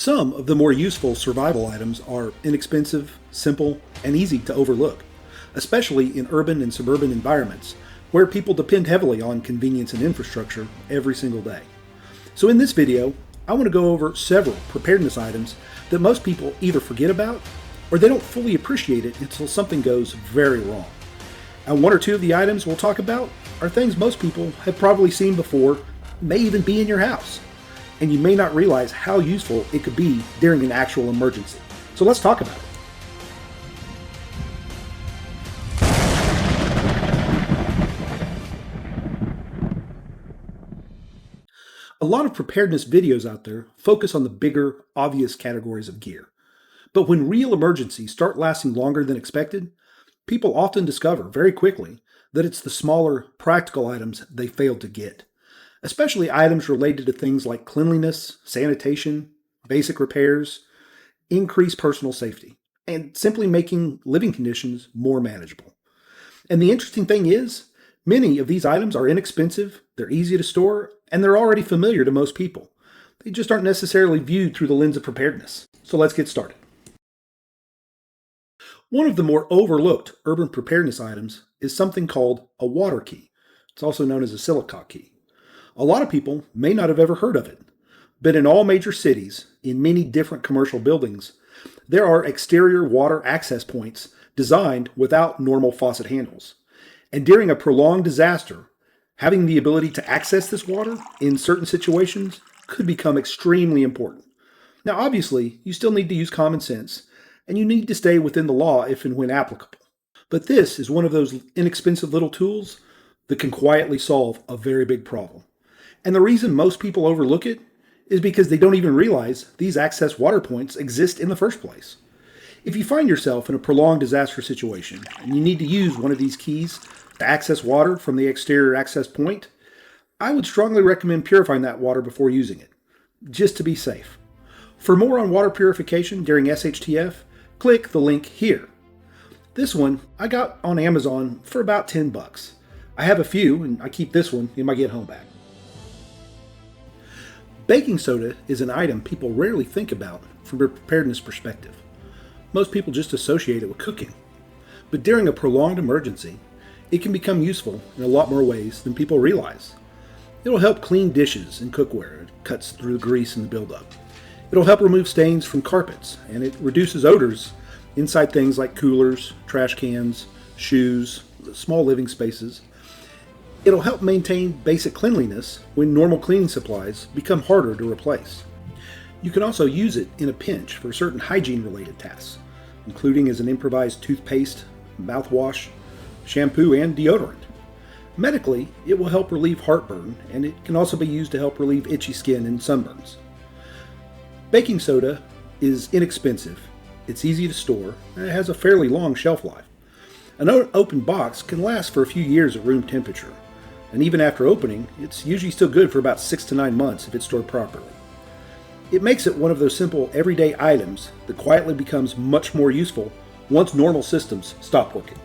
Some of the more useful survival items are inexpensive, simple, and easy to overlook, especially in urban and suburban environments where people depend heavily on convenience and infrastructure every single day. So in this video, I want to go over several preparedness items that most people either forget about or they don't fully appreciate it until something goes very wrong. And one or two of the items we'll talk about are things most people have probably seen before, may even be in your house, and you may not realize how useful it could be during an actual emergency. So let's talk about it. A lot of preparedness videos out there focus on the bigger, obvious categories of gear. But when real emergencies start lasting longer than expected, people often discover very quickly that it's the smaller, practical items they failed to get, especially items related to things like cleanliness, sanitation, basic repairs, increased personal safety, and simply making living conditions more manageable. And the interesting thing is, many of these items are inexpensive, they're easy to store, and they're already familiar to most people. They just aren't necessarily viewed through the lens of preparedness. So let's get started. One of the more overlooked urban preparedness items is something called a water key. It's also known as a silcock key. A lot of people may not have ever heard of it, but in all major cities, in many different commercial buildings, there are exterior water access points designed without normal faucet handles. And during a prolonged disaster, having the ability to access this water in certain situations could become extremely important. Now, obviously, you still need to use common sense, and you need to stay within the law if and when applicable. But this is one of those inexpensive little tools that can quietly solve a very big problem. And the reason most people overlook it is because they don't even realize these access water points exist in the first place. If you find yourself in a prolonged disaster situation and you need to use one of these keys to access water from the exterior access point, I would strongly recommend purifying that water before using it, just to be safe. For more on water purification during SHTF, click the link here. This one I got on Amazon for about $10. I have a few and I keep this one in my get home bag. Baking soda is an item people rarely think about from a preparedness perspective. Most people just associate it with cooking. But during a prolonged emergency, it can become useful in a lot more ways than people realize. It'll help clean dishes and cookware. It cuts through the grease and the buildup. It'll help remove stains from carpets, and it reduces odors inside things like coolers, trash cans, shoes, small living spaces. It'll help maintain basic cleanliness when normal cleaning supplies become harder to replace. You can also use it in a pinch for certain hygiene-related tasks, including as an improvised toothpaste, mouthwash, shampoo, and deodorant. Medically, it will help relieve heartburn, and it can also be used to help relieve itchy skin and sunburns. Baking soda is inexpensive, it's easy to store, and it has a fairly long shelf life. An open box can last for a few years at room temperature, and even after opening, it's usually still good for about 6 to 9 months if it's stored properly. It makes it one of those simple everyday items that quietly becomes much more useful once normal systems stop working.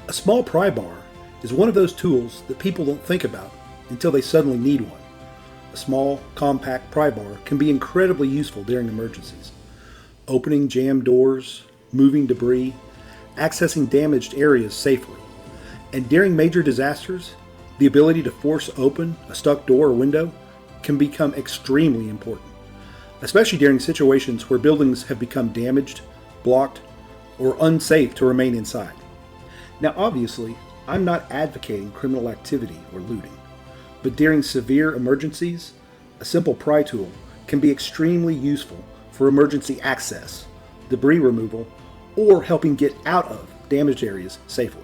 A small pry bar is one of those tools that people don't think about until they suddenly need one. A small, compact pry bar can be incredibly useful during emergencies. Opening jammed doors, moving debris, accessing damaged areas safely. And during major disasters, the ability to force open a stuck door or window can become extremely important, especially during situations where buildings have become damaged, blocked, or unsafe to remain inside. Now, obviously, I'm not advocating criminal activity or looting, but during severe emergencies, a simple pry tool can be extremely useful for emergency access, debris removal, or helping get out of damaged areas safely,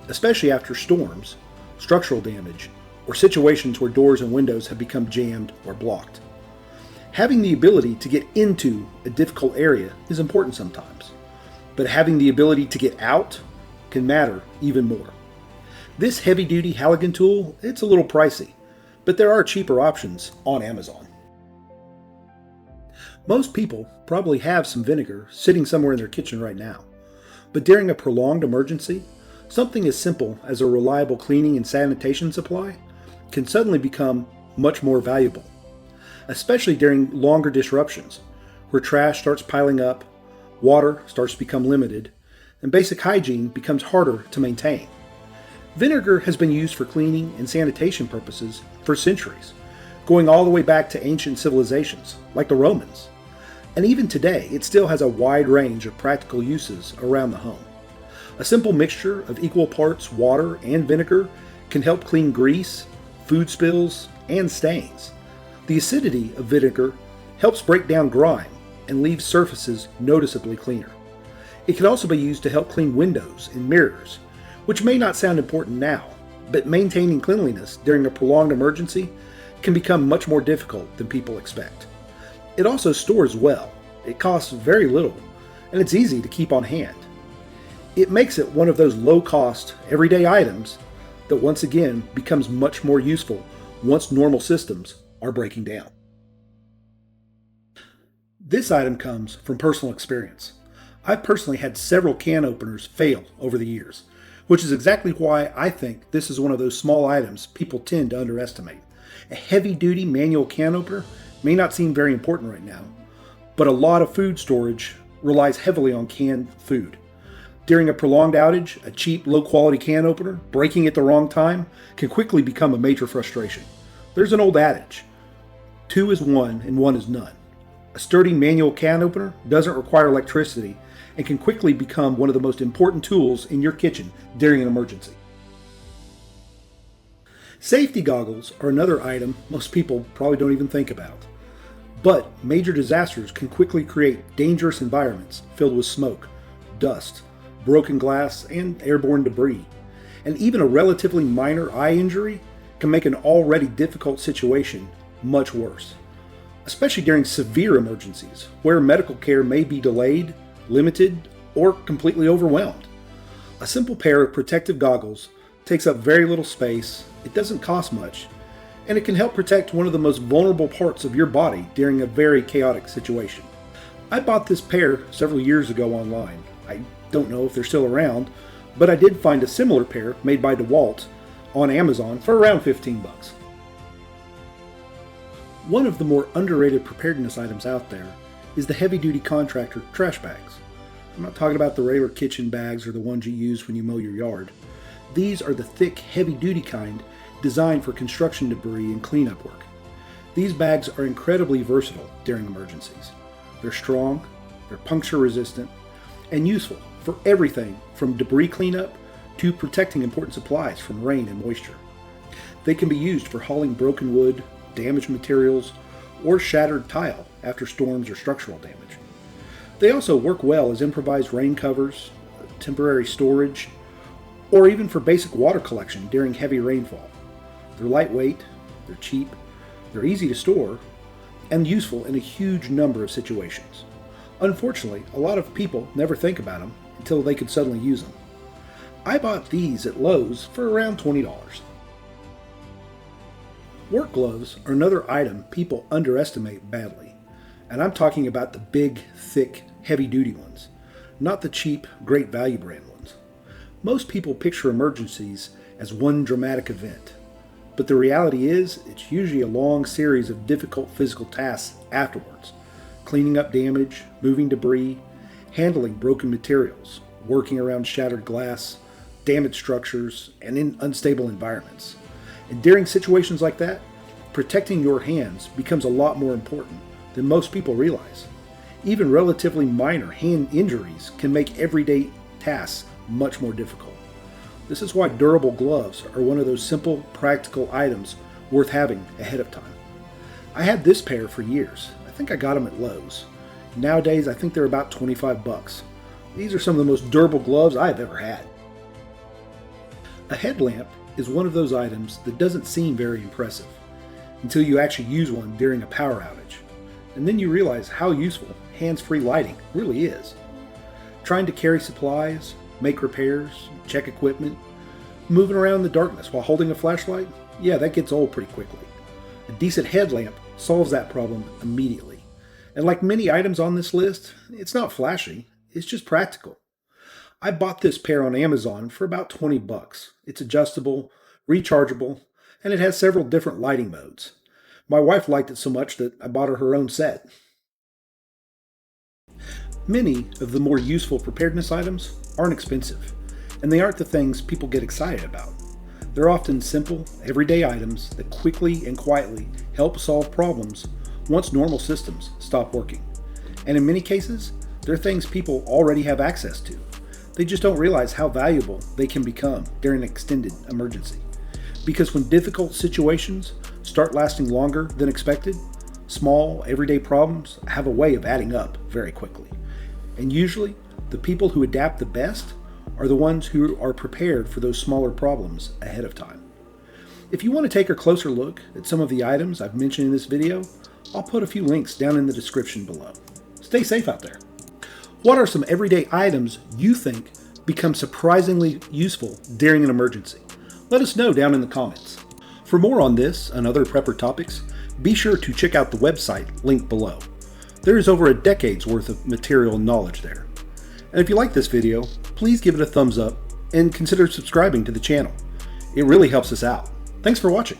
especially after storms, structural damage, or situations where doors and windows have become jammed or blocked. Having the ability to get into a difficult area is important sometimes, but having the ability to get out can matter even more. This heavy-duty Halligan tool, it's a little pricey, but there are cheaper options on Amazon. Most people probably have some vinegar sitting somewhere in their kitchen right now, but during a prolonged emergency, something as simple as a reliable cleaning and sanitation supply can suddenly become much more valuable. especially during longer disruptions, where trash starts piling up, water starts to become limited, and basic hygiene becomes harder to maintain. Vinegar has been used for cleaning and sanitation purposes for centuries, going all the way back to ancient civilizations like the Romans. And even today, it still has a wide range of practical uses around the home. A simple mixture of equal parts water and vinegar can help clean grease, food spills, and stains. The acidity of vinegar helps break down grime and leaves surfaces noticeably cleaner. It can also be used to help clean windows and mirrors, which may not sound important now, but maintaining cleanliness during a prolonged emergency can become much more difficult than people expect. It also stores well, it costs very little, and it's easy to keep on hand. It makes it one of those low-cost, everyday items that once again becomes much more useful once normal systems are breaking down. This item comes from personal experience. I've personally had several can openers fail over the years, which is exactly why I think this is one of those small items people tend to underestimate. A heavy-duty manual can opener may not seem very important right now, but a lot of food storage relies heavily on canned food. During a prolonged outage, a cheap, low-quality can opener breaking at the wrong time can quickly become a major frustration. There's an old adage, 2 is 1 and 1 is none. A sturdy manual can opener doesn't require electricity and can quickly become one of the most important tools in your kitchen during an emergency. Safety goggles are another item most people probably don't even think about. But major disasters can quickly create dangerous environments filled with smoke, dust, broken glass, and airborne debris. And even a relatively minor eye injury can make an already difficult situation much worse, especially during severe emergencies where medical care may be delayed, limited, or completely overwhelmed. A simple pair of protective goggles takes up very little space, it doesn't cost much, and it can help protect one of the most vulnerable parts of your body during a very chaotic situation. I bought this pair several years ago online. I don't know if they're still around, but I did find a similar pair made by DeWalt on Amazon for around 15 bucks. One of the more underrated preparedness items out there is the heavy-duty Contractor trash bags. I'm not talking about the regular kitchen bags or the ones you use when you mow your yard. These are the thick, heavy-duty kind designed for construction debris and cleanup work. These bags are incredibly versatile during emergencies. They're strong, they're puncture-resistant, and useful for everything from debris cleanup to protecting important supplies from rain and moisture. They can be used for hauling broken wood, damaged materials, or shattered tile after storms or structural damage. They also work well as improvised rain covers, temporary storage, or even for basic water collection during heavy rainfall. They're lightweight, they're cheap, they're easy to store, and useful in a huge number of situations. Unfortunately, a lot of people never think about them until they could suddenly use them. I bought these at Lowe's for around $20. Work gloves are another item people underestimate badly, and I'm talking about the big, thick, heavy-duty ones, not the cheap, great value brand ones. Most people picture emergencies as one dramatic event, but the reality is it's usually a long series of difficult physical tasks afterwards. Cleaning up damage, moving debris, handling broken materials, working around shattered glass, damaged structures, and in unstable environments. And during situations like that, protecting your hands becomes a lot more important than most people realize. Even relatively minor hand injuries can make everyday tasks much more difficult. This is why durable gloves are one of those simple, practical items worth having ahead of time. I had this pair for years. I think I got them at Lowe's. Nowadays, I think they're about 25 bucks. These are some of the most durable gloves I've ever had. A headlamp is one of those items that doesn't seem very impressive until you actually use one during a power outage. And then you realize how useful hands-free lighting really is. Trying to carry supplies, make repairs, check equipment, moving around in the darkness while holding a flashlight, yeah, that gets old pretty quickly. A decent headlamp solves that problem immediately. And like many items on this list, it's not flashy, it's just practical. I bought this pair on Amazon for about 20 bucks. It's adjustable, rechargeable, and it has several different lighting modes. My wife liked it so much that I bought her own set. Many of the more useful preparedness items aren't expensive, and they aren't the things people get excited about. They're often simple, everyday items that quickly and quietly help solve problems once normal systems stop working. And in many cases, they're things people already have access to. They just don't realize how valuable they can become during an extended emergency. Because when difficult situations start lasting longer than expected, small, everyday problems have a way of adding up very quickly. And usually, the people who adapt the best are the ones who are prepared for those smaller problems ahead of time. If you want to take a closer look at some of the items I've mentioned in this video, I'll put a few links down in the description below. Stay safe out there. What are some everyday items you think become surprisingly useful during an emergency? Let us know down in the comments. For more on this and other prepper topics, be sure to check out the website linked below. There is over a decade's worth of material and knowledge there. And if you like this video, please give it a thumbs up and consider subscribing to the channel. It really helps us out. Thanks for watching.